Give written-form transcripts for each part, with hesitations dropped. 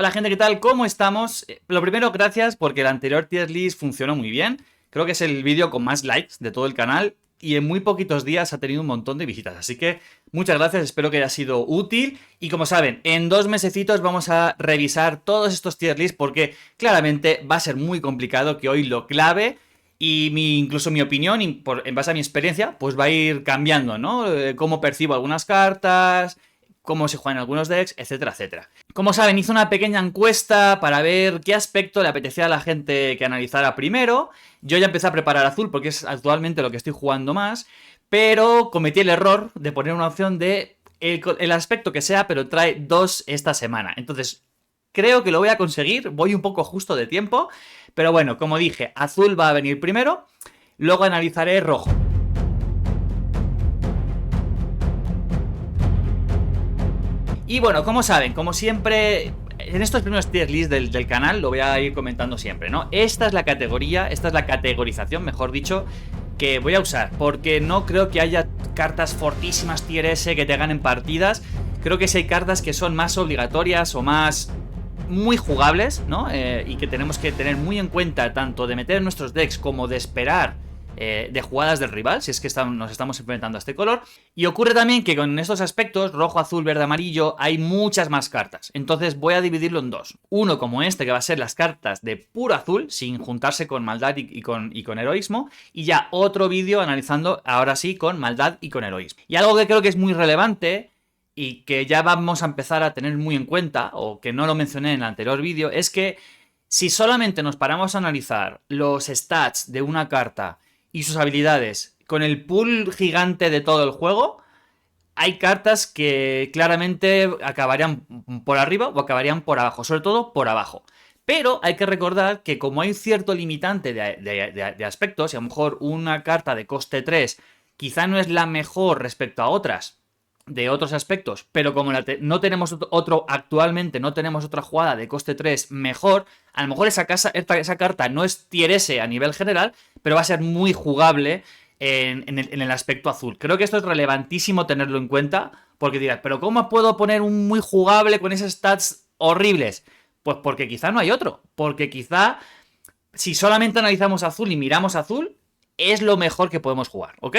Hola gente, ¿qué tal? ¿Cómo estamos? Lo primero, gracias porque el anterior tier list funcionó muy bien. Creo que es el vídeo con más likes de todo el canal y en muy poquitos días ha tenido un montón de visitas. Así que muchas gracias, espero que haya sido útil. Y como saben, en 2 mesecitos vamos a revisar todos estos tier lists porque claramente va a ser muy complicado que hoy lo clave. Y incluso mi opinión, en base a mi experiencia, pues va a ir cambiando, ¿no? Cómo percibo algunas cartas, cómo se juegan algunos decks, etcétera, etcétera. Como saben, hice una pequeña encuesta para ver qué aspecto le apetecía a la gente que analizara primero. Yo ya empecé a preparar azul porque es actualmente lo que estoy jugando más, pero cometí el error de poner una opción de el aspecto que sea, pero trae 2 esta semana. Entonces, creo que lo voy a conseguir, voy un poco justo de tiempo, pero bueno, como dije, azul va a venir primero, luego analizaré rojo. Y bueno, como saben, como siempre, en estos primeros tier list del canal lo voy a ir comentando siempre, ¿no? Esta es la categoría, esta es la categorización, mejor dicho, que voy a usar, porque no creo que haya cartas fortísimas tier S que te ganen partidas. Creo que si hay cartas que son más obligatorias o más muy jugables, ¿no? Y que tenemos que tener muy en cuenta tanto de meter en nuestros decks como de esperar de jugadas del rival, si es que nos estamos enfrentando a este color. Y ocurre también que con estos aspectos, rojo, azul, verde, amarillo, hay muchas más cartas. Entonces voy a dividirlo en dos. Uno como este, que va a ser las cartas de puro azul, sin juntarse con maldad y con heroísmo. Y ya otro vídeo analizando, ahora sí, con maldad y con heroísmo. Y algo que creo que es muy relevante y que ya vamos a empezar a tener muy en cuenta, o que no lo mencioné en el anterior vídeo, es que si solamente nos paramos a analizar los stats de una carta y sus habilidades con el pool gigante de todo el juego, hay cartas que claramente acabarían por arriba o acabarían por abajo, sobre todo por abajo. Pero hay que recordar que como hay cierto limitante de aspectos, y a lo mejor una carta de coste 3 quizá no es la mejor respecto a otras de otros aspectos, pero como no tenemos actualmente no tenemos otra jugada de coste 3 mejor, a lo mejor esa carta no es tier S a nivel general, pero va a ser muy jugable en el aspecto azul. Creo que esto es relevantísimo tenerlo en cuenta, porque dirás, pero ¿cómo puedo poner un muy jugable con esas stats horribles? Pues porque quizá no hay otro, porque quizá si solamente analizamos azul y miramos azul, es lo mejor que podemos jugar, ¿ok?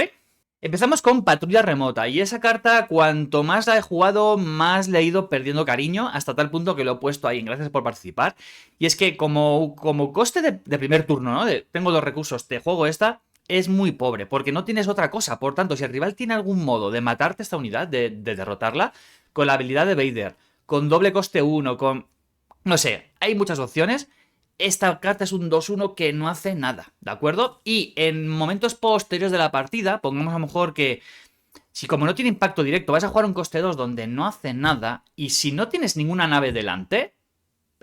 Empezamos con Patrulla Remota, y esa carta, cuanto más la he jugado, más le he ido perdiendo cariño, hasta tal punto que lo he puesto ahí, gracias por participar. Y es que como coste de primer turno, ¿no? Tengo 2 recursos, te juego esta, es muy pobre, porque no tienes otra cosa. Por tanto, si el rival tiene algún modo de matarte esta unidad, de derrotarla, con la habilidad de Vader, con doble coste 1, con... no sé, hay muchas opciones. Esta carta es un 2-1 que no hace nada, ¿de acuerdo? Y en momentos posteriores de la partida, pongamos a lo mejor que si como no tiene impacto directo vas a jugar un coste 2 donde no hace nada, y si no tienes ninguna nave delante,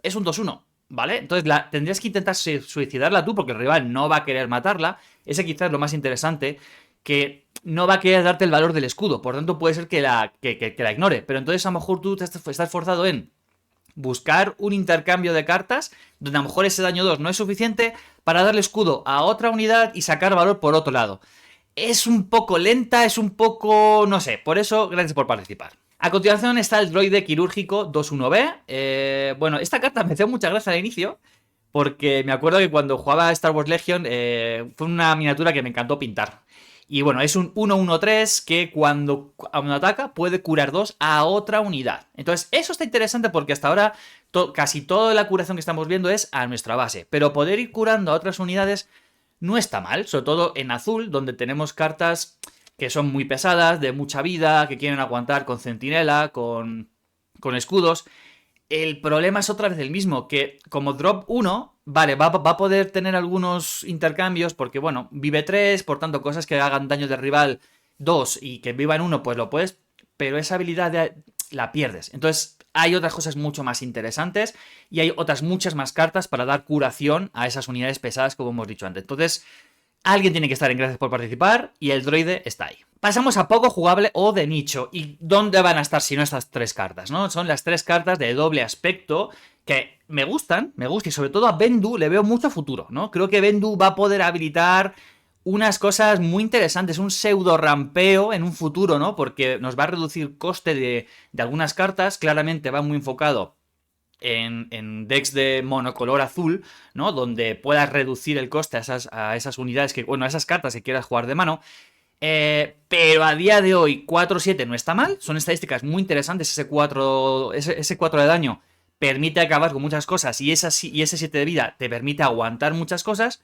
es un 2-1, ¿vale? Entonces tendrías que intentar suicidarla tú porque el rival no va a querer matarla. Ese quizás es lo más interesante, que no va a querer darte el valor del escudo, por tanto puede ser que la ignore, pero entonces a lo mejor tú estás forzado en buscar un intercambio de cartas donde a lo mejor ese daño 2 no es suficiente para darle escudo a otra unidad y sacar valor por otro lado. Es un poco lenta, es un poco... no sé, por eso gracias por participar. A continuación está el droide quirúrgico 21B. Bueno, esta carta me dio mucha gracia al inicio, porque me acuerdo que cuando jugaba a Star Wars Legion fue una miniatura que me encantó pintar. Y bueno, es un 1-1-3 que cuando ataca puede curar 2 a otra unidad. Entonces, eso está interesante porque hasta ahora casi toda la curación que estamos viendo es a nuestra base. Pero poder ir curando a otras unidades no está mal, sobre todo en azul, donde tenemos cartas que son muy pesadas, de mucha vida, que quieren aguantar con centinela, con escudos. El problema es otra vez el mismo, que como drop 1, vale, va a poder tener algunos intercambios porque, bueno, vive 3, por tanto, cosas que hagan daño de rival 2 y que viva en 1, pues lo puedes, pero esa habilidad la pierdes. Entonces, hay otras cosas mucho más interesantes y hay otras muchas más cartas para dar curación a esas unidades pesadas, como hemos dicho antes. Entonces, alguien tiene que estar en gracias por participar y el droide está ahí. Pasamos a poco jugable o de nicho. ¿Y dónde van a estar si no estas 3 cartas, no? Son las 3 cartas de doble aspecto que me gustan y sobre todo a Bendu le veo mucho futuro, ¿no? Creo que Bendu va a poder habilitar unas cosas muy interesantes, un pseudo rampeo en un futuro, ¿no? Porque nos va a reducir coste de algunas cartas, claramente va muy enfocado en decks de monocolor azul, ¿no? Donde puedas reducir el coste a esas unidades a esas cartas que quieras jugar de mano. Pero a día de hoy 4-7 no está mal, son estadísticas muy interesantes, ese 4 de daño permite acabar con muchas cosas y ese 7 de vida te permite aguantar muchas cosas.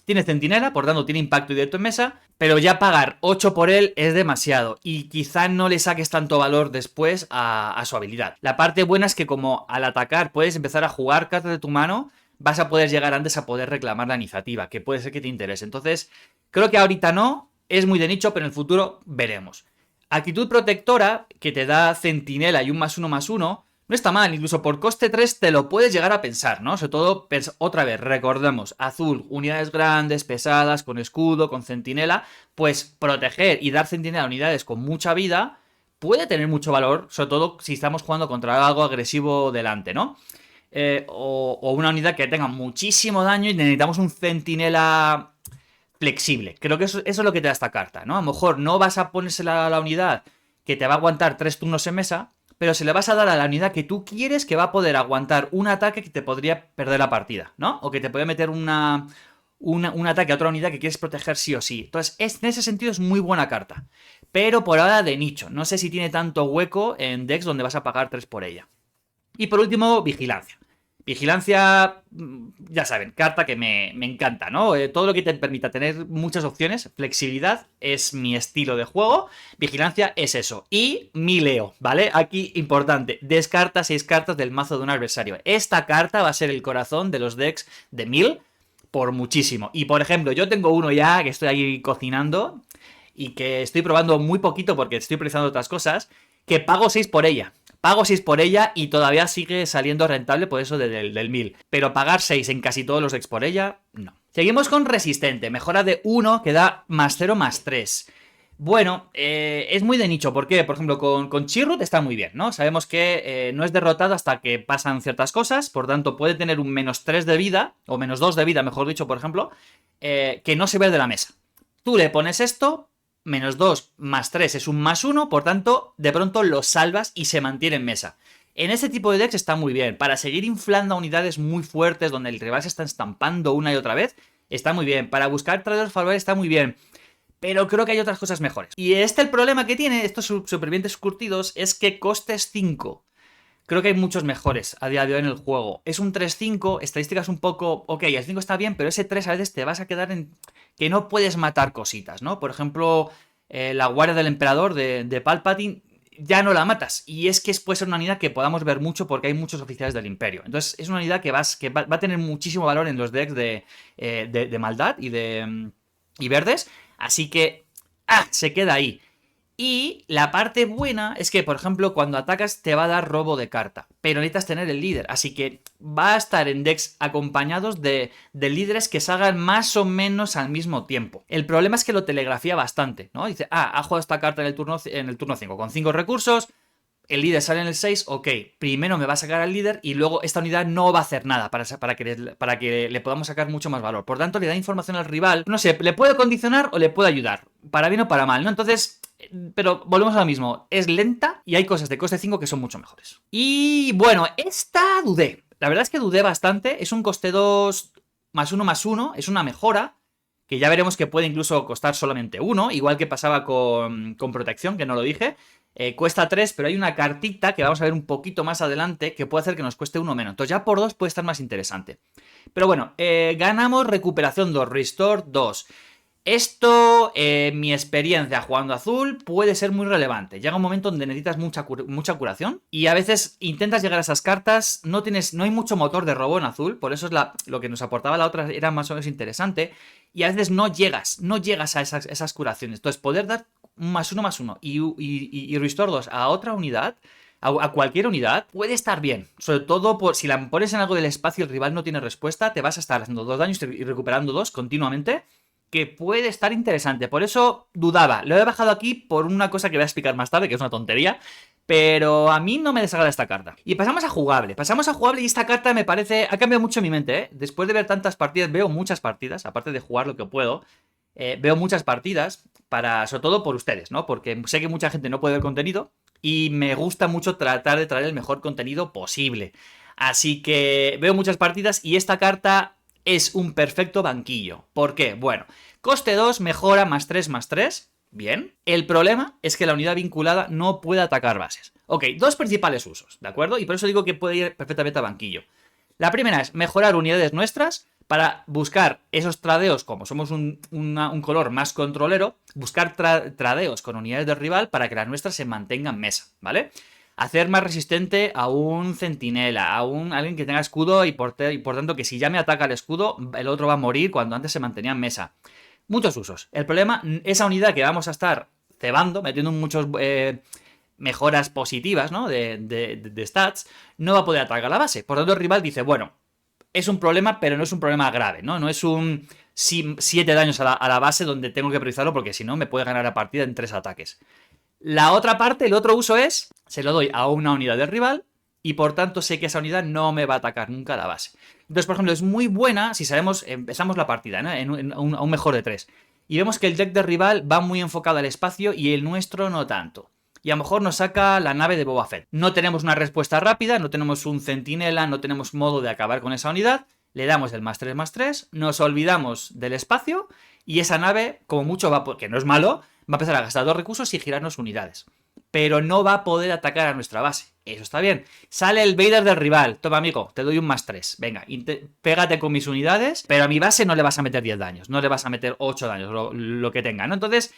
Tiene centinela, por tanto tiene impacto directo en mesa, pero ya pagar 8 por él es demasiado y quizá no le saques tanto valor después a su habilidad. La parte buena es que como al atacar puedes empezar a jugar cartas de tu mano, vas a poder llegar antes a poder reclamar la iniciativa, que puede ser que te interese. Entonces, creo que ahorita no, es muy de nicho, pero en el futuro veremos. Actitud protectora, que te da centinela y un +1/+1, no está mal, incluso por coste 3 te lo puedes llegar a pensar, ¿no? Sobre todo, otra vez, recordemos, azul, unidades grandes, pesadas, con escudo, con centinela, pues proteger y dar centinela a unidades con mucha vida puede tener mucho valor, sobre todo si estamos jugando contra algo agresivo delante, ¿no? O una unidad que tenga muchísimo daño y necesitamos un centinela flexible. Creo que eso es lo que te da esta carta, ¿no? A lo mejor no vas a ponérsela a la unidad que te va a aguantar 3 turnos en mesa, pero se le vas a dar a la unidad que tú quieres que va a poder aguantar un ataque que te podría perder la partida, ¿no? O que te puede meter un ataque a otra unidad que quieres proteger sí o sí. Entonces, en ese sentido es muy buena carta. Pero por ahora de nicho. No sé si tiene tanto hueco en decks donde vas a pagar 3 por ella. Y por último, vigilancia. Vigilancia, ya saben, carta que me encanta, ¿no? Todo lo que te permita tener muchas opciones, flexibilidad es mi estilo de juego, vigilancia es eso. Y mileo, ¿vale? Aquí, importante, descarta 6 cartas del mazo de un adversario. Esta carta va a ser el corazón de los decks de 1000 por muchísimo. Y por ejemplo, yo tengo uno ya que estoy ahí cocinando y que estoy probando muy poquito porque estoy priorizando otras cosas, que pago 6 por ella. Pago 6 por ella y todavía sigue saliendo rentable por eso del 1000. Pero pagar 6 en casi todos los decks por ella, no. Seguimos con resistente, mejora de 1 que da +0/+3. Bueno, es muy de nicho. ¿Por qué? Por ejemplo, con Chirrut está muy bien, ¿no? Sabemos que no es derrotado hasta que pasan ciertas cosas, por tanto puede tener un -3 de vida, o -2 de vida, mejor dicho, por ejemplo, que no se ve de la mesa. Tú le pones esto, -2 más 3 es un +1, por tanto, de pronto lo salvas y se mantiene en mesa. En este tipo de decks está muy bien. Para seguir inflando a unidades muy fuertes donde el rival se está estampando una y otra vez, está muy bien. Para buscar tradeos favorables está muy bien. Pero creo que hay otras cosas mejores. Y el problema que tiene estos supervivientes curtidos es que costes 5. Creo que hay muchos mejores a día de hoy en el juego. Es un 3-5, estadísticas un poco... Ok, el 5 está bien, pero ese 3 a veces te vas a quedar en... que no puedes matar cositas, ¿no? Por ejemplo, la guardia del emperador de Palpatine ya no la matas. Y es que puede ser una unidad que podamos ver mucho porque hay muchos oficiales del imperio. Entonces es una unidad que va a tener muchísimo valor en los decks de maldad y verdes. Así que... se queda ahí. Y la parte buena es que, por ejemplo, cuando atacas te va a dar robo de carta, pero necesitas tener el líder, así que va a estar en decks acompañados de líderes que salgan más o menos al mismo tiempo. El problema es que lo telegrafía bastante, ¿no? Dice, ha jugado esta carta en el turno 5, con 5 recursos, el líder sale en el 6, ok, primero me va a sacar al líder y luego esta unidad no va a hacer nada para que le podamos sacar mucho más valor. Por tanto, le da información al rival, no sé, le puede condicionar o le puede ayudar, para bien o para mal, ¿no? Entonces... Pero volvemos a lo mismo, es lenta y hay cosas de coste 5 que son mucho mejores. Y bueno, esta dudé. La verdad es que dudé bastante. Es un coste 2 +1/+1, es una mejora, que ya veremos que puede incluso costar solamente 1, igual que pasaba con protección, que no lo dije. Cuesta 3, pero hay una cartita que vamos a ver un poquito más adelante que puede hacer que nos cueste 1 menos. Entonces ya por 2 puede estar más interesante. Pero bueno, ganamos recuperación 2, restore 2. Esto, mi experiencia jugando azul, puede ser muy relevante. Llega un momento donde necesitas mucha curación y a veces intentas llegar a esas cartas, no hay mucho motor de robo en azul, por eso es lo que nos aportaba la otra era más o menos interesante, y a veces no llegas a esas curaciones. Entonces, poder dar un +1/+1 y restore 2 a otra unidad, a cualquier unidad, puede estar bien. Sobre todo si la pones en algo del espacio y el rival no tiene respuesta, te vas a estar haciendo 2 daños y recuperando 2 continuamente, que puede estar interesante. Por eso dudaba. Lo he bajado aquí por una cosa que voy a explicar más tarde, que es una tontería, pero a mí no me desagrada esta carta. Y pasamos a jugable. Y esta carta me parece... ha cambiado mucho mi mente, ¿eh? Después de ver tantas partidas, veo muchas partidas, aparte de jugar lo que puedo, veo muchas partidas, sobre todo por ustedes, ¿no? Porque sé que mucha gente no puede ver contenido y me gusta mucho tratar de traer el mejor contenido posible. Así que veo muchas partidas y esta carta es un perfecto banquillo. ¿Por qué? Bueno, coste 2, mejora +3/+3. Bien. El problema es que la unidad vinculada no puede atacar bases. Ok, dos principales usos, ¿de acuerdo? Y por eso digo que puede ir perfectamente a banquillo. La primera es mejorar unidades nuestras para buscar esos tradeos, como somos un color más controlero, buscar tradeos con unidades del rival para que las nuestras se mantengan en mesa, ¿vale? Hacer más resistente a un centinela, a alguien que tenga escudo y por tanto que si ya me ataca el escudo, el otro va a morir cuando antes se mantenía en mesa. Muchos usos. El problema, esa unidad que vamos a estar cebando, metiendo muchos mejoras positivas, ¿no? De stats, no va a poder atacar la base. Por lo tanto, el rival dice, bueno, es un problema, pero no es un problema grave, ¿no? No es un 7 daños a la base donde tengo que priorizarlo porque si no me puede ganar la partida en 3 ataques. La otra parte, el otro uso es, se lo doy a una unidad del rival y por tanto sé que esa unidad no me va a atacar nunca a la base. Entonces, por ejemplo, es muy buena si sabemos, empezamos la partida, ¿no? A un mejor de 3. Y vemos que el deck del rival va muy enfocado al espacio y el nuestro no tanto. Y a lo mejor nos saca la nave de Boba Fett. No tenemos una respuesta rápida, no tenemos un centinela, no tenemos modo de acabar con esa unidad. Le damos el +3/+3, nos olvidamos del espacio y esa nave, como mucho va, que no es malo, va a empezar a gastar 2 recursos y girarnos unidades. Pero no va a poder atacar a nuestra base. Eso está bien. Sale el Vader del rival. Toma, amigo, te doy un +3. Venga, pégate con mis unidades, pero a mi base no le vas a meter 10 daños. No le vas a meter 8 daños, lo que tenga, ¿no? Entonces,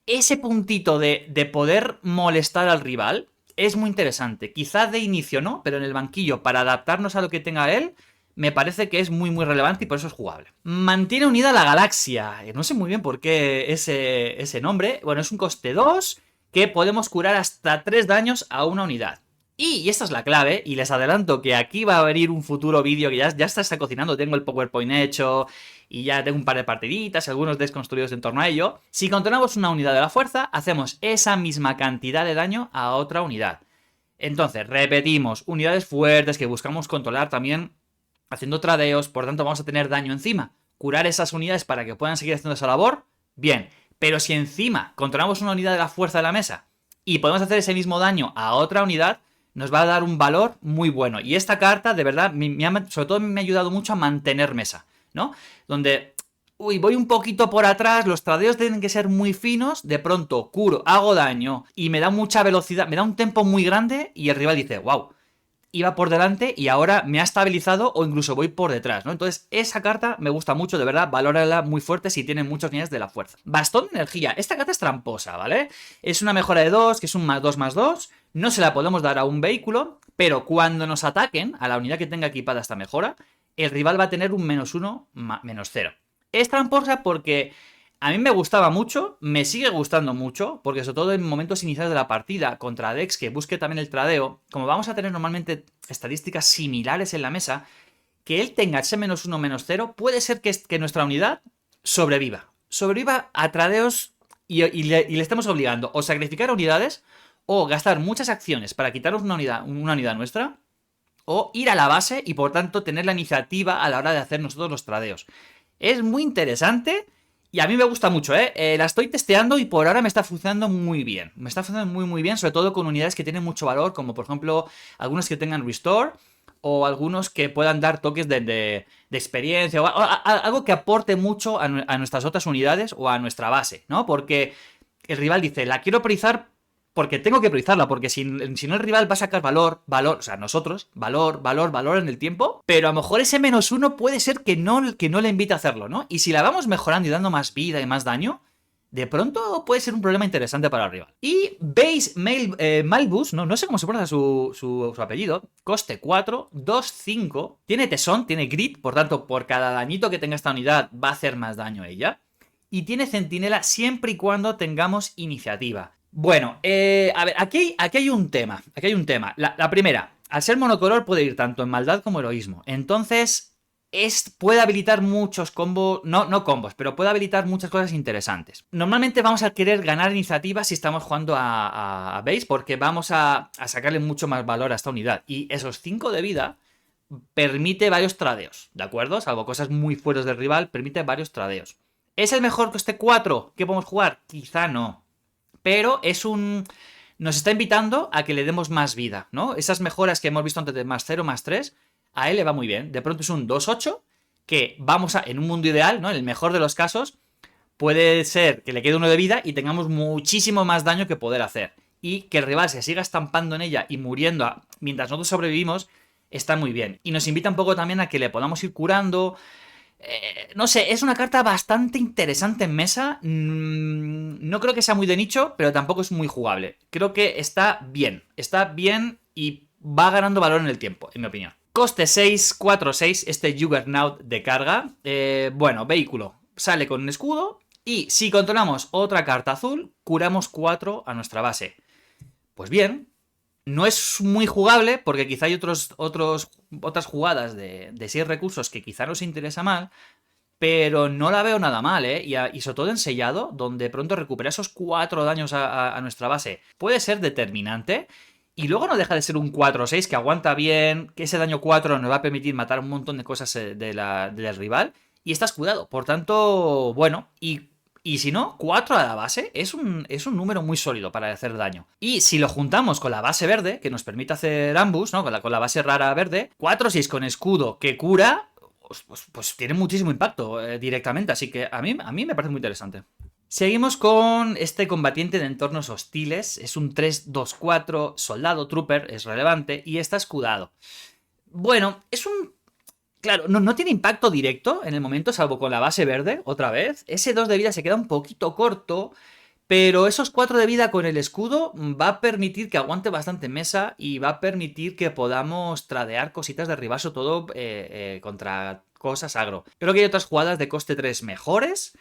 ese puntito de poder molestar al rival es muy interesante. Quizás de inicio no, pero en el banquillo, para adaptarnos a lo que tenga él, me parece que es muy muy relevante y por eso es jugable. Mantiene unida la galaxia. No sé muy bien por qué ese nombre. Bueno, es un coste 2 que podemos curar hasta 3 daños a una unidad. Y esta es la clave, y les adelanto que aquí va a venir un futuro vídeo que ya está cocinando, tengo el PowerPoint hecho y ya tengo un par de partiditas, algunos desconstruidos en torno a ello. Si controlamos una unidad de la fuerza, hacemos esa misma cantidad de daño a otra unidad. Entonces, repetimos, unidades fuertes que buscamos controlar también haciendo tradeos, por tanto vamos a tener daño encima. Curar esas unidades para que puedan seguir haciendo esa labor, bien. Pero si encima controlamos una unidad de la fuerza de la mesa y podemos hacer ese mismo daño a otra unidad, nos va a dar un valor muy bueno. Y esta carta, de verdad, sobre todo me ha ayudado mucho a mantener mesa, ¿no? Donde, voy un poquito por atrás, los tradeos tienen que ser muy finos, de pronto curo, hago daño y me da mucha velocidad, me da un tempo muy grande y el rival dice, wow, iba por delante y ahora me ha estabilizado o incluso voy por detrás, ¿no? Entonces, esa carta me gusta mucho, de verdad, valórala muy fuerte si tiene muchas unidades de la fuerza. Bastón de energía. Esta carta es tramposa, ¿vale? Es una mejora de 2, que es un +2/+2. No se la podemos dar a un vehículo, pero cuando nos ataquen, a la unidad que tenga equipada esta mejora, el rival va a tener un -1, -0. Es tramposa porque a mí me gustaba mucho, me sigue gustando mucho, porque sobre todo en momentos iniciales de la partida, contra decks que busque también el tradeo, como vamos a tener normalmente estadísticas similares en la mesa, que él tenga ese -1, -0, puede ser que nuestra unidad sobreviva. Sobreviva a tradeos y le estemos obligando o sacrificar unidades, o gastar muchas acciones para quitarnos una unidad nuestra, o ir a la base y por tanto tener la iniciativa a la hora de hacer nosotros los tradeos. Es muy interesante. Y a mí me gusta mucho, la estoy testeando y por ahora me está funcionando muy bien. Me está funcionando muy muy bien, sobre todo con unidades que tienen mucho valor, como por ejemplo algunos que tengan Restore o algunos que puedan dar toques de experiencia o algo que aporte mucho a nuestras otras unidades o a nuestra base, ¿no? Porque el rival dice, la quiero priorizar porque tengo que priorizarla, porque si no el rival va a sacar valor, o sea, nosotros, valor en el tiempo, pero a lo mejor ese -1 puede ser que no le invite a hacerlo, ¿no? Y si la vamos mejorando y dando más vida y más daño, de pronto puede ser un problema interesante para el rival. Y Base Malbus, no sé cómo se pronuncia su apellido, coste 4, 2, 5, tiene tesón, tiene grit, por tanto, por cada dañito que tenga esta unidad va a hacer más daño a ella. Y tiene centinela siempre y cuando tengamos iniciativa. Bueno, a ver, aquí hay un tema. La primera, al ser monocolor puede ir tanto en maldad como heroísmo. Entonces, puede habilitar muchos combos, no combos, pero puede habilitar muchas cosas interesantes. Normalmente vamos a querer ganar iniciativa si estamos jugando a base, porque vamos a sacarle mucho más valor a esta unidad. Y esos 5 de vida permite varios tradeos, ¿de acuerdo? Salvo cosas muy fuertes del rival, permite varios tradeos. ¿Es el mejor coste 4 que podemos jugar? Quizá no. Pero nos está invitando a que le demos más vida, ¿no? Esas mejoras que hemos visto antes de +0, +3, a él le va muy bien. De pronto es un 2-8 que vamos a, en un mundo ideal, ¿no? En el mejor de los casos, puede ser que le quede 1 de vida y tengamos muchísimo más daño que poder hacer. Y que el rival se siga estampando en ella y muriendo mientras nosotros sobrevivimos, está muy bien. Y nos invita un poco también a que le podamos ir curando. No sé, es una carta bastante interesante en mesa. No creo que sea muy de nicho, pero tampoco es muy jugable. Creo que está bien y va ganando valor en el tiempo, en mi opinión. Coste 6, 4-6, este Juggernaut de carga. Bueno, vehículo. Sale con un escudo. Y si controlamos otra carta azul, curamos 4 a nuestra base. Pues bien, no es muy jugable porque quizá hay otras jugadas de 6 recursos que quizá nos interesa mal, pero no la veo nada mal, ¿eh? Y sobre todo en sellado, donde pronto recupera esos 4 daños a nuestra base, puede ser determinante. Y luego no deja de ser un 4-6 que aguanta bien, que ese daño 4 nos va a permitir matar un montón de cosas del rival. Y está escudado. Por tanto, bueno, y si no, 4 a la base es un número muy sólido para hacer daño. Y si lo juntamos con la base verde, que nos permite hacer ambus, ¿no? Con la base rara verde, 4-6 con escudo que cura, pues tiene muchísimo impacto directamente. Así que a mí me parece muy interesante. Seguimos con este combatiente de entornos hostiles. Es un 3-2-4, soldado, trooper, es relevante y está escudado. Bueno, es un... Claro, no tiene impacto directo en el momento, salvo con la base verde, otra vez. Ese 2 de vida se queda un poquito corto, pero esos 4 de vida con el escudo va a permitir que aguante bastante mesa y va a permitir que podamos tradear cositas de rival, sobre todo contra cosas agro. Creo que hay otras jugadas de coste 3 mejores,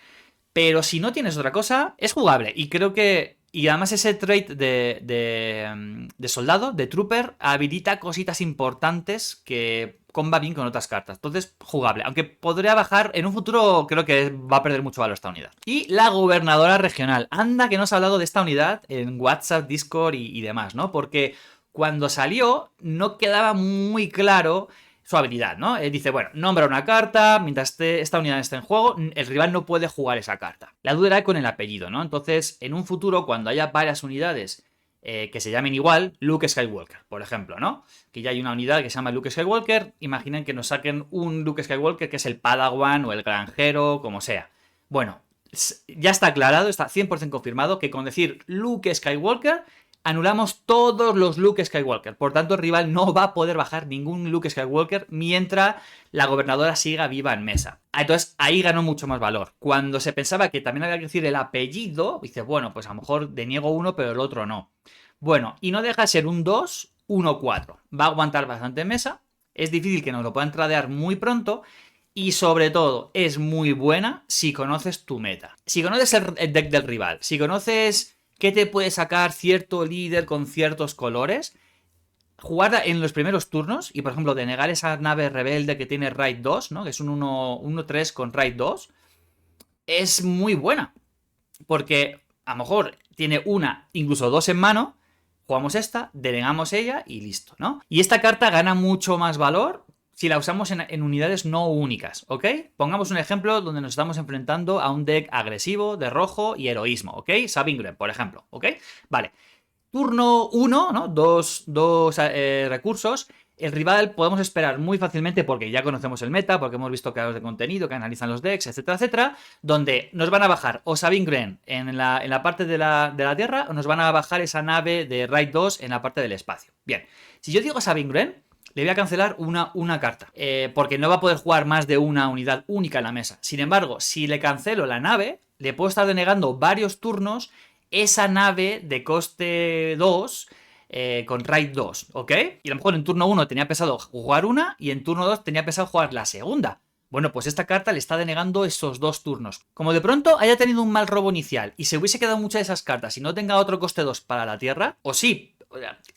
pero si no tienes otra cosa, es jugable. Y creo que... Y además ese trait de soldado, de trooper, habilita cositas importantes que comba bien con otras cartas. Entonces, jugable. Aunque podría bajar en un futuro, creo que va a perder mucho valor esta unidad. Y la gobernadora regional. Anda que nos ha hablado de esta unidad en WhatsApp, Discord y demás, ¿no? Porque cuando salió no quedaba muy claro su habilidad, ¿no? Dice, bueno, nombra una carta, mientras esta unidad esté en juego, el rival no puede jugar esa carta. La duda era con el apellido, ¿no? Entonces, en un futuro, cuando haya varias unidades que se llamen igual, Luke Skywalker, por ejemplo, ¿no? Que ya hay una unidad que se llama Luke Skywalker, imaginen que nos saquen un Luke Skywalker que es el Padawan o el granjero, como sea. Bueno, ya está aclarado, está 100% confirmado que con decir Luke Skywalker anulamos todos los Luke Skywalker. Por tanto, el rival no va a poder bajar ningún Luke Skywalker mientras la gobernadora siga viva en mesa. Entonces, ahí ganó mucho más valor. Cuando se pensaba que también había que decir el apellido, dice, bueno, pues a lo mejor deniego uno, pero el otro no. Bueno, y no deja de ser un 2, 1, 4. Va a aguantar bastante en mesa. Es difícil que nos lo puedan tradear muy pronto. Y sobre todo, es muy buena si conoces tu meta. Si conoces el deck del rival, si conoces qué te puede sacar cierto líder con ciertos colores, jugarla en los primeros turnos y, por ejemplo, denegar esa nave rebelde que tiene Raid 2, ¿no? Que es un 1-3 con Raid 2, es muy buena. Porque a lo mejor tiene una, incluso dos en mano, jugamos esta, denegamos ella y listo, ¿no? Y esta carta gana mucho más valor si la usamos en unidades no únicas, ¿ok? Pongamos un ejemplo donde nos estamos enfrentando a un deck agresivo de rojo y heroísmo, ¿ok? Sabin Wren, por ejemplo, ¿ok? Vale. Turno 1, ¿no? Dos recursos. El rival podemos esperar muy fácilmente porque ya conocemos el meta, porque hemos visto creadores de contenido que analizan los decks, etcétera, etcétera, donde nos van a bajar o Sabin Wren en la parte de la tierra o nos van a bajar esa nave de Raid 2 en la parte del espacio. Bien, si yo digo Sabin Wren, le voy a cancelar una carta, porque no va a poder jugar más de una unidad única en la mesa. Sin embargo, si le cancelo la nave, le puedo estar denegando varios turnos esa nave de coste 2 con Raid 2, ¿ok? Y a lo mejor en turno 1 tenía pensado jugar una y en turno 2 tenía pensado jugar la segunda. Bueno, pues esta carta le está denegando esos dos turnos. Como de pronto haya tenido un mal robo inicial y se hubiese quedado muchas de esas cartas y no tenga otro coste 2 para la tierra, o sí,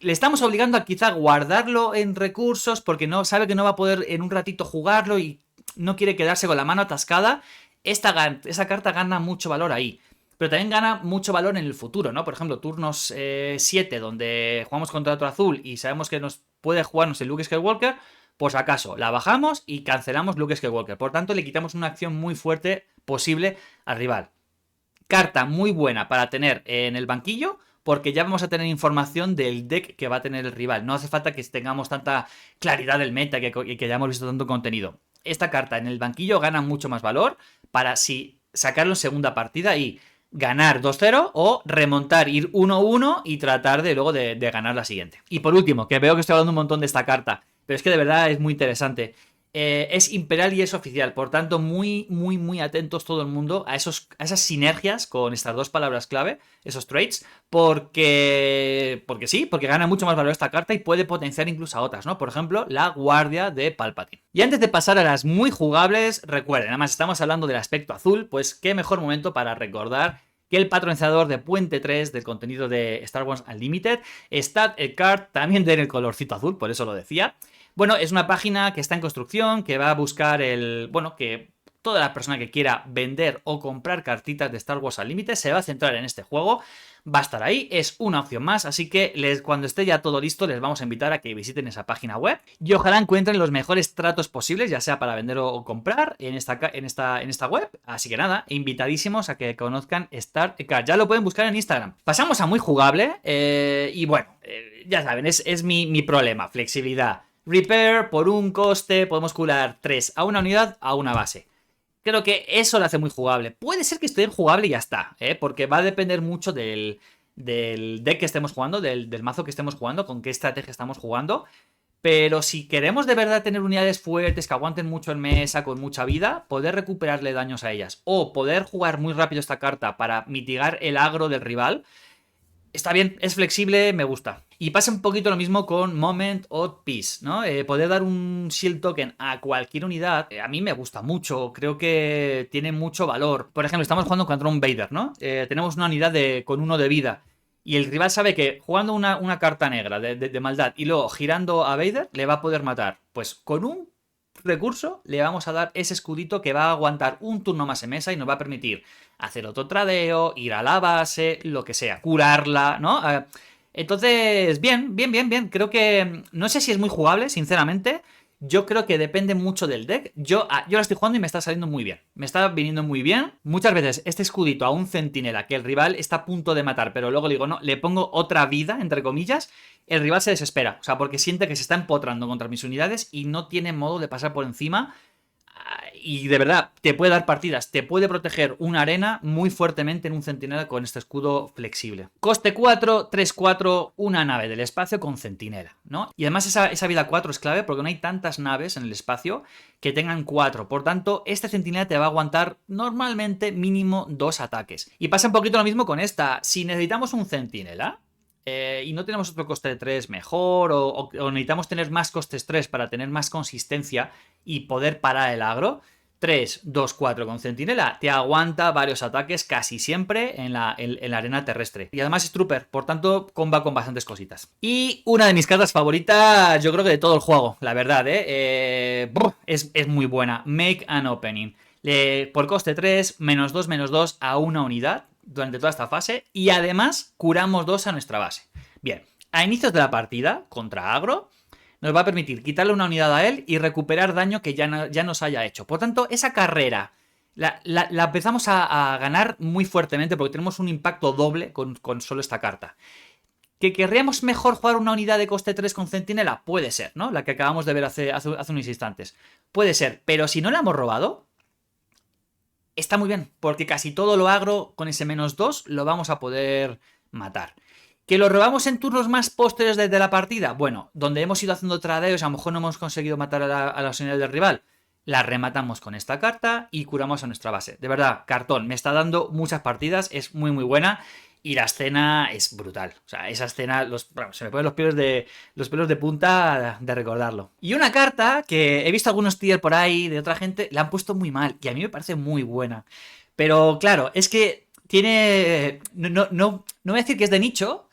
le estamos obligando a quizá guardarlo en recursos porque no sabe que no va a poder en un ratito jugarlo y no quiere quedarse con la mano atascada, esa carta gana mucho valor ahí. Pero también gana mucho valor en el futuro, ¿no? Por ejemplo, turnos 7, donde jugamos contra otro azul y sabemos que nos puede jugarnos el Luke Skywalker, pues acaso la bajamos y cancelamos Luke Skywalker. Por tanto, le quitamos una acción muy fuerte posible al rival. Carta muy buena para tener en el banquillo, porque ya vamos a tener información del deck que va a tener el rival. No hace falta que tengamos tanta claridad del meta y que hayamos visto tanto contenido. Esta carta en el banquillo gana mucho más valor para si sacarlo en segunda partida y ganar 2-0 o remontar, ir 1-1 y tratar de luego de ganar la siguiente. Y por último, que veo que estoy hablando un montón de esta carta, pero es que de verdad es muy interesante. Es imperial y es oficial, por tanto muy atentos todo el mundo a esas sinergias con estas dos palabras clave, esos traits, porque sí, porque gana mucho más valor esta carta y puede potenciar incluso a otras, ¿no? Por ejemplo, la guardia de Palpatine. Y antes de pasar a las muy jugables, recuerden, además estamos hablando del aspecto azul, pues qué mejor momento para recordar que el patronizador de Puente 3 del contenido de Star Wars Unlimited está el card también en el colorcito azul, por eso lo decía. Bueno, es una página que está en construcción, que va a buscar que toda la persona que quiera vender o comprar cartitas de Star Wars Unlimited se va a centrar en este juego. Va a estar ahí, es una opción más, así que cuando esté ya todo listo les vamos a invitar a que visiten esa página web y ojalá encuentren los mejores tratos posibles, ya sea para vender o comprar en esta web. Así que nada, invitadísimos a que conozcan Star Card. Ya lo pueden buscar en Instagram. Pasamos a muy jugable y bueno, ya saben, es mi problema, flexibilidad. Repair, por un coste, podemos curar 3 a una unidad a una base. Creo que eso lo hace muy jugable. Puede ser que esté jugable y ya está, porque va a depender mucho del deck que estemos jugando, del mazo que estemos jugando, con qué estrategia estamos jugando. Pero si queremos de verdad tener unidades fuertes que aguanten mucho en mesa, con mucha vida, poder recuperarle daños a ellas o poder jugar muy rápido esta carta para mitigar el agro del rival, está bien, es flexible, me gusta. Y pasa un poquito lo mismo con Moment of Peace, ¿no? Poder dar un Shield Token a cualquier unidad, a mí me gusta mucho, creo que tiene mucho valor. Por ejemplo, estamos jugando contra un Vader, ¿no? Tenemos una unidad con 1 de vida. Y el rival sabe que jugando una carta negra de maldad y luego girando a Vader, le va a poder matar. Pues con un recurso le vamos a dar ese escudito que va a aguantar un turno más en mesa y nos va a permitir hacer otro tradeo, ir a la base, lo que sea, curarla, ¿no? Entonces, bien. Creo que no sé si es muy jugable, sinceramente. Yo creo que depende mucho del deck. Yo la estoy jugando y me está saliendo muy bien. Me está viniendo muy bien. Muchas veces este escudito a un centinela que el rival está a punto de matar, pero luego le digo, no, le pongo otra vida, entre comillas, el rival se desespera. O sea, porque siente que se está empotrando contra mis unidades y no tiene modo de pasar por encima. Y de verdad, te puede dar partidas, te puede proteger una arena muy fuertemente en un centinela con este escudo flexible. Coste 4, 3-4, una nave del espacio con centinela, ¿no? Y además esa vida 4 es clave porque no hay tantas naves en el espacio que tengan 4. Por tanto, este centinela te va a aguantar normalmente mínimo 2 ataques. Y pasa un poquito lo mismo con esta. Si necesitamos un centinela y no tenemos otro coste de 3 mejor o necesitamos tener más costes 3 para tener más consistencia y poder parar el agro, 3, 2, 4 con centinela te aguanta varios ataques casi siempre en la arena terrestre. Y además es trooper, por tanto va con bastantes cositas. Y una de mis cartas favoritas, yo creo que de todo el juego, la verdad, es muy buena. Make an Opening. Por coste 3, -2 a una unidad durante toda esta fase y además curamos 2 a nuestra base. Bien, a inicios de la partida, contra agro, nos va a permitir quitarle una unidad a él y recuperar daño que ya nos haya hecho. Por tanto, esa carrera la empezamos a ganar muy fuertemente porque tenemos un impacto doble con solo esta carta. ¿Que querríamos mejor jugar una unidad de coste 3 con centinela? Puede ser, ¿no? La que acabamos de ver hace unos instantes. Puede ser, pero si no la hemos robado, está muy bien, porque casi todo lo agro con ese -2 lo vamos a poder matar. ¿Que lo robamos en turnos más posteriores desde la partida? Bueno, donde hemos ido haciendo tradeos, a lo mejor no hemos conseguido matar a las unidades del rival. La rematamos con esta carta y curamos a nuestra base. De verdad, cartón, me está dando muchas partidas, es muy buena. Y la escena es brutal. O sea, esa escena, se me ponen los pelos de punta de recordarlo. Y una carta que he visto algunos tier por ahí de otra gente, la han puesto muy mal. Y a mí me parece muy buena. Pero claro, es que tiene... No voy a decir que es de nicho,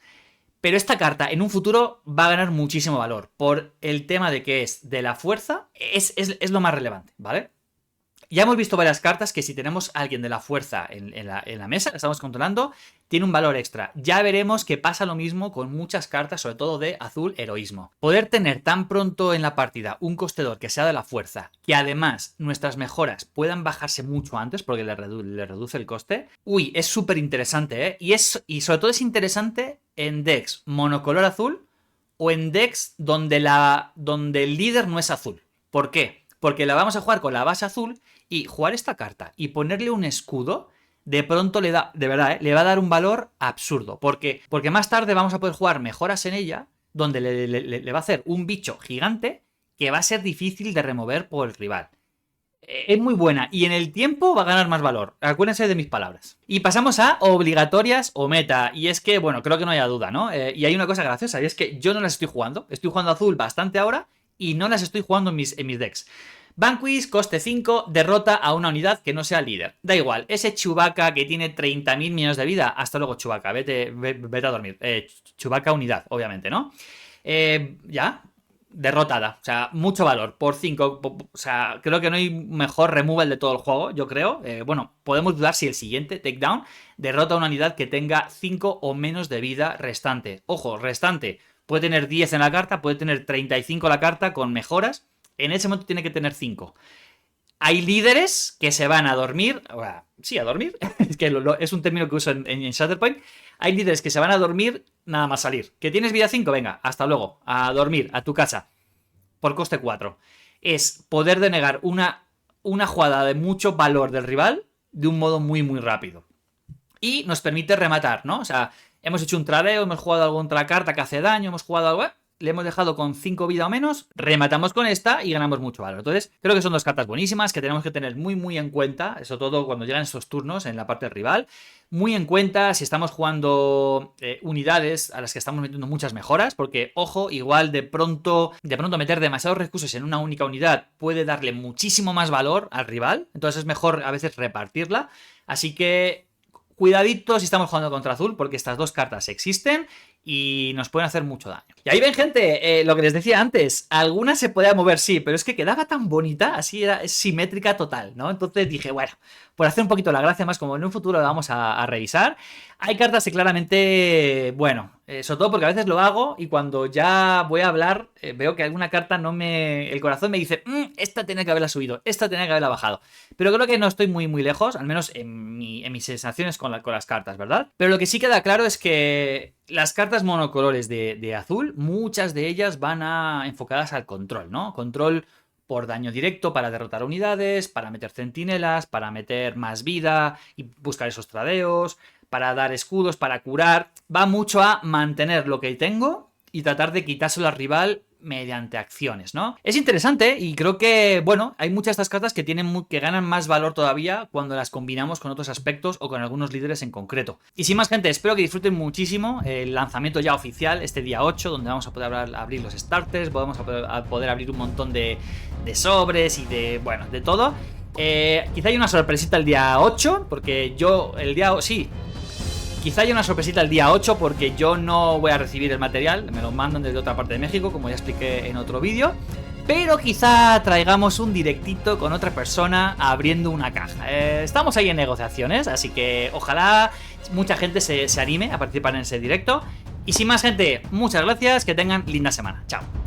pero esta carta en un futuro va a ganar muchísimo valor. Por el tema de que es de la fuerza, es lo más relevante, ¿vale? Ya hemos visto varias cartas que si tenemos a alguien de la fuerza en la mesa, que estamos controlando, tiene un valor extra. Ya veremos que pasa lo mismo con muchas cartas, sobre todo de azul heroísmo. Poder tener tan pronto en la partida un costedor que sea de la fuerza, que además nuestras mejoras puedan bajarse mucho antes porque le reduce el coste. Uy, es súper interesante, ¿eh? Y sobre todo es interesante en decks monocolor azul o en decks donde el líder no es azul. ¿Por qué? Porque la vamos a jugar con la base azul y jugar esta carta y ponerle un escudo, de pronto le da, de verdad, le va a dar un valor absurdo. Porque más tarde vamos a poder jugar mejoras en ella, donde le va a hacer un bicho gigante que va a ser difícil de remover por el rival. Es muy buena y en el tiempo va a ganar más valor. Acuérdense de mis palabras. Y pasamos a obligatorias o meta. Y es que, bueno, creo que no haya duda, ¿no? Y hay una cosa graciosa y es que yo no las estoy jugando. Estoy jugando azul bastante ahora y no las estoy jugando en mis decks. Vanquish, coste 5, derrota a una unidad que no sea líder. Da igual, ese Chewbacca que tiene 30.000 millones de vida. Hasta luego, Chewbacca, vete a dormir. Chewbacca unidad, obviamente, ¿no? Ya, derrotada. O sea, mucho valor por 5. O sea, creo que no hay mejor removal de todo el juego, yo creo. Bueno, podemos dudar si el siguiente, Takedown, derrota a una unidad que tenga 5 o menos de vida restante. Ojo, restante. Puede tener 10 en la carta, puede tener 35 en la carta con mejoras. En ese momento tiene que tener 5. Hay líderes que se van a dormir. Sí, a dormir. Es que es un término que uso en Shatterpoint. Hay líderes que se van a dormir nada más salir. ¿Que tienes vida 5? Venga, hasta luego. A dormir, a tu casa. Por coste 4. Es poder denegar una jugada de mucho valor del rival de un modo muy, muy rápido. Y nos permite rematar, ¿no? O sea, hemos hecho un tradeo, hemos jugado alguna otra carta que hace daño, hemos jugado algo, le hemos dejado con 5 vida o menos, rematamos con esta y ganamos mucho valor. Entonces, creo que son dos cartas buenísimas que tenemos que tener muy, muy en cuenta, sobre todo cuando llegan estos turnos en la parte del rival. Muy en cuenta si estamos jugando unidades a las que estamos metiendo muchas mejoras, porque, ojo, igual de pronto meter demasiados recursos en una única unidad puede darle muchísimo más valor al rival. Entonces es mejor a veces repartirla. Así que cuidadito si estamos jugando contra azul, porque estas dos cartas existen y nos pueden hacer mucho daño. Y ahí ven, gente, lo que les decía antes, alguna se podía mover, sí, pero es que quedaba tan bonita, así es simétrica total, ¿no? Entonces dije, bueno, por hacer un poquito la gracia más, como en un futuro lo vamos a revisar. Hay cartas que claramente, bueno, sobre todo porque a veces lo hago y cuando ya voy a hablar, veo que alguna carta el corazón me dice, esta tenía que haberla subido, esta tenía que haberla bajado. Pero creo que no estoy muy, muy lejos, al menos en mis sensaciones con las cartas, ¿verdad? Pero lo que sí queda claro es que las cartas monocolores de azul, muchas de ellas van enfocadas al control, ¿no? Control por daño directo para derrotar unidades, para meter centinelas, para meter más vida y buscar esos tradeos, para dar escudos, para curar. Va mucho a mantener lo que tengo y tratar de quitárselo al rival mediante acciones, ¿no? Es interesante y creo que, bueno, hay muchas de estas cartas que ganan más valor todavía cuando las combinamos con otros aspectos o con algunos líderes en concreto. Y sin más, gente, espero que disfruten muchísimo el lanzamiento ya oficial este día 8, donde vamos a poder abrir los starters, vamos a poder abrir un montón de sobres y bueno, de todo. Quizá hay una sorpresita el día 8, porque quizá haya una sorpresita el día 8 porque yo no voy a recibir el material, me lo mandan desde otra parte de México, como ya expliqué en otro vídeo. Pero quizá traigamos un directito con otra persona abriendo una caja. Estamos ahí en negociaciones, así que ojalá mucha gente se anime a participar en ese directo. Y sin más, gente, muchas gracias, que tengan linda semana. Chao.